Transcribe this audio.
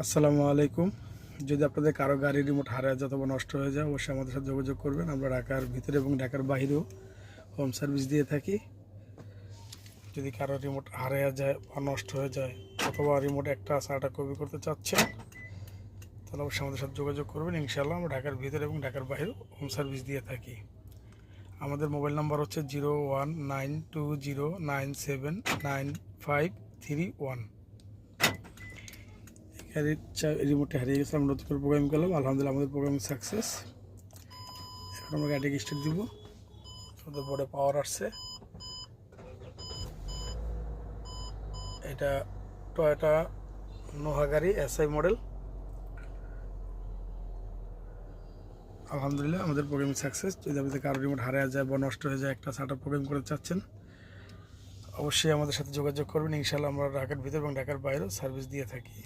আসসালামু আলাইকুম। যদি আপনাদের কারো গাড়ির রিমোট হারিয়ে যায় অথবা নষ্ট হয়ে যায়, অবশ্যই আমাদের সাথে যোগাযোগ করবেন। আমরা ঢাকার ভিতরে এবং ঢাকার বাইরেও হোম সার্ভিস দিয়ে থাকি। যদি কারো রিমোট হারিয়ে যায় বা নষ্ট হয়ে যায় অথবা রিমোট একটা সারাটা কপি করতে চাচ্ছেন, তাহলে অবশ্যই আমাদের সাথে যোগাযোগ করবেন। ইনশাআল্লাহ আমরা ঢাকার ভিতরে এবং ঢাকার বাইরেও হোম সার্ভিস দিয়ে থাকি। আমাদের মোবাইল নাম্বার হচ্ছে 0192097951। রিমোটটা হারিয়ে গেছে, আমরা নতুন করে প্রোগ্রাম করলাম। আলহামদুলিল্লাহ আমাদের প্রোগ্রামিং সাকসেস। এখন আমরা গাড়িকে স্টার্ট দিব। আমাদের বোর্ডে পাওয়ার আসছে। এটা টয়োটা নোহা গাড়ি এসআই মডেল। আলহামদুলিল্লাহ আমাদের প্রোগ্রামিং সাকসেস। যদি আপনাদের কারো রিমোট হারিয়ে যায় বা নষ্ট হয়ে যায়, একটা সাটা প্রোগ্রাম করতে চাচ্ছেন, অবশ্যই আমাদের সাথে যোগাযোগ করবেন। ইনশাআল্লাহ আমরা ঢাকার ভিতর এবং ঢাকার বাইরেও সার্ভিস দিয়ে থাকি।